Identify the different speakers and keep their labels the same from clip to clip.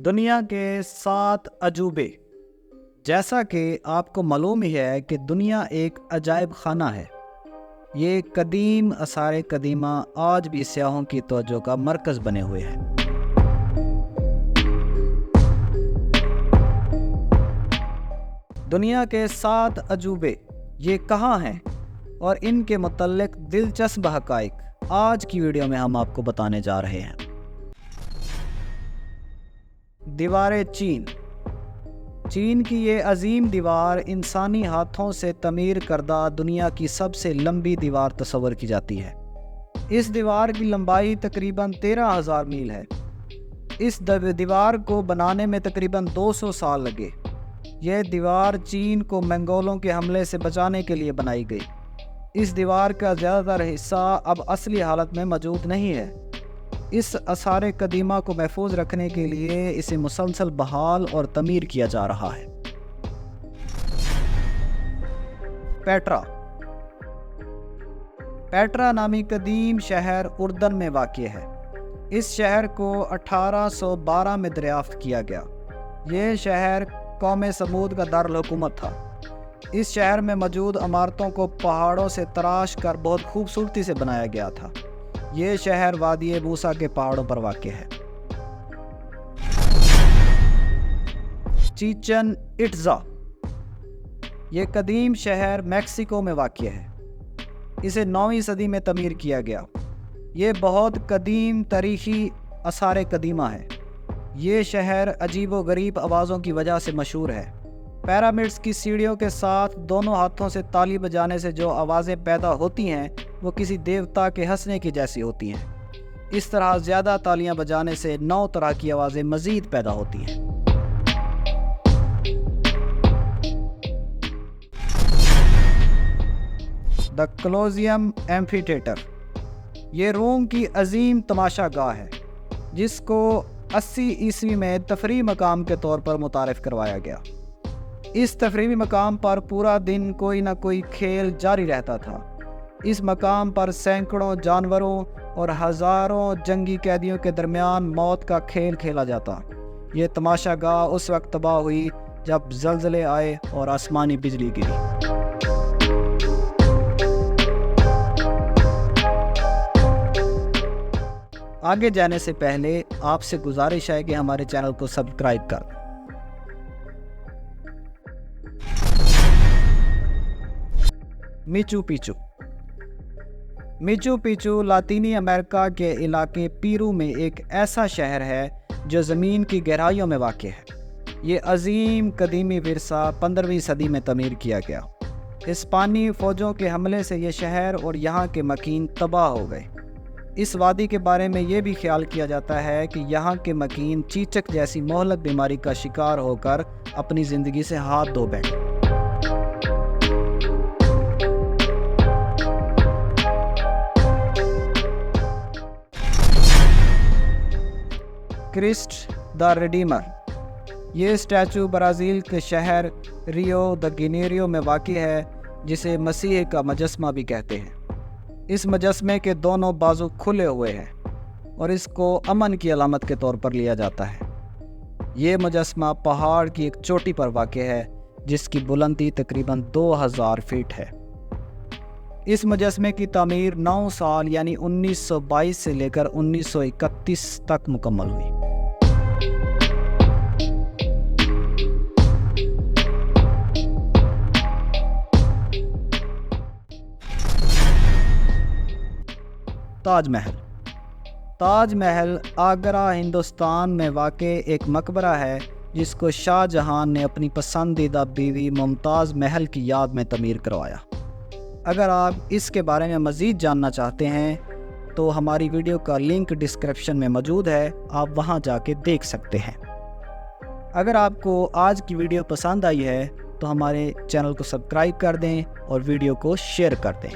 Speaker 1: دنیا کے 7 عجوبے۔ جیسا کہ آپ کو معلوم ہی ہے کہ دنیا ایک عجائب خانہ ہے۔ یہ قدیم آثار قدیمہ آج بھی سیاحوں کی توجہ کا مرکز بنے ہوئے ہیں۔ دنیا کے 7 عجوبے یہ کہاں ہیں اور ان کے متعلق دلچسپ حقائق آج کی ویڈیو میں ہم آپ کو بتانے جا رہے ہیں۔ دیوار چین۔ چین کی یہ عظیم دیوار انسانی ہاتھوں سے تعمیر کردہ دنیا کی سب سے لمبی دیوار تصور کی جاتی ہے۔ اس دیوار کی لمبائی تقریباً 13,000 میل ہے۔ اس دیوار کو بنانے میں تقریباً 200 سال لگے۔ یہ دیوار چین کو منگولوں کے حملے سے بچانے کے لیے بنائی گئی۔ اس دیوار کا زیادہ تر حصہ اب اصلی حالت میں موجود نہیں ہے۔ اس آثار قدیمہ کو محفوظ رکھنے کے لیے اسے مسلسل بحال اور تعمیر کیا جا رہا ہے۔ پیٹرا۔ پیٹرا نامی قدیم شہر اردن میں واقع ہے۔ اس شہر کو 1812 میں دریافت کیا گیا۔ یہ شہر قوم سمود کا دارالحکومت تھا۔ اس شہر میں موجود عمارتوں کو پہاڑوں سے تراش کر بہت خوبصورتی سے بنایا گیا تھا۔ یہ شہر وادی موسیٰ کے پہاڑوں پر واقع ہے۔ چیچن اٹزا۔ یہ قدیم شہر میکسیکو میں واقع ہے۔ اسے 9ویں صدی میں تعمیر کیا گیا۔ یہ بہت قدیم تاریخی آثار قدیمہ ہے۔ یہ شہر عجیب و غریب آوازوں کی وجہ سے مشہور ہے۔ پیرامڈز کی سیڑھیوں کے ساتھ دونوں ہاتھوں سے تالی بجانے سے جو آوازیں پیدا ہوتی ہیں وہ کسی دیوتا کے ہنسنے کی جیسی ہوتی ہیں۔ اس طرح زیادہ تالیاں بجانے سے 9 طرح کی آوازیں مزید پیدا ہوتی ہیں۔ دی کولوسیوم ایمفی تھیٹر۔ یہ روم کی عظیم تماشا گاہ ہے جس کو 80 عیسوی میں تفریحی مقام کے طور پر متعارف کروایا گیا۔ اس تفریحی مقام پر پورا دن کوئی نہ کوئی کھیل جاری رہتا تھا۔ اس مقام پر سینکڑوں جانوروں اور ہزاروں جنگی قیدیوں کے درمیان موت کا کھیل کھیلا جاتا۔ یہ تماشا گاہ اس وقت تباہ ہوئی جب زلزلے آئے اور آسمانی بجلی گری۔ آگے جانے سے پہلے آپ سے گزارش ہے کہ ہمارے چینل کو سبسکرائب کر دیں۔ میچو پیچو۔ میچو پیچو لاطینی امریکہ کے علاقے پیرو میں ایک ایسا شہر ہے جو زمین کی گہرائیوں میں واقع ہے۔ یہ عظیم قدیمی ورثہ 15ویں صدی میں تعمیر کیا گیا۔ ہسپانوی فوجوں کے حملے سے یہ شہر اور یہاں کے مکین تباہ ہو گئے۔ اس وادی کے بارے میں یہ بھی خیال کیا جاتا ہے کہ یہاں کے مکین چیچک جیسی مہلک بیماری کا شکار ہو کر اپنی زندگی سے ہاتھ دھو بیٹھے۔ کرسٹ دا ریڈیمر۔ یہ اسٹیچو برازیل کے شہر ریو دی جنیرو میں واقع ہے جسے مسیح کا مجسمہ بھی کہتے ہیں۔ اس مجسمے کے دونوں بازو کھلے ہوئے ہیں اور اس کو امن کی علامت کے طور پر لیا جاتا ہے۔ یہ مجسمہ پہاڑ کی ایک چوٹی پر واقع ہے جس کی بلندی تقریباً 2000 فٹ ہے۔ اس مجسمے کی تعمیر 9 سال یعنی 1922 سے لے کر 1931 تک مکمل ہوئی۔ تاج محل۔ تاج محل آگرہ ہندوستان میں واقع ایک مقبرہ ہے جس کو شاہ جہان نے اپنی پسندیدہ بیوی ممتاز محل کی یاد میں تعمیر کروایا۔ اگر آپ اس کے بارے میں مزید جاننا چاہتے ہیں تو ہماری ویڈیو کا لنک ڈسکرپشن میں موجود ہے، آپ وہاں جا کے دیکھ سکتے ہیں۔ اگر آپ کو آج کی ویڈیو پسند آئی ہے تو ہمارے چینل کو سبسکرائب کر دیں اور ویڈیو کو شیئر کر دیں۔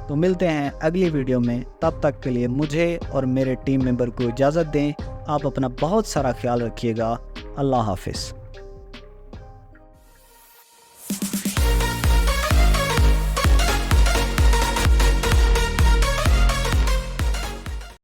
Speaker 1: تو ملتے ہیں اگلی ویڈیو میں، تب تک کے لیے مجھے اور میرے ٹیم ممبر کو اجازت دیں۔ آپ اپنا بہت سارا خیال رکھیے گا۔ اللہ حافظ۔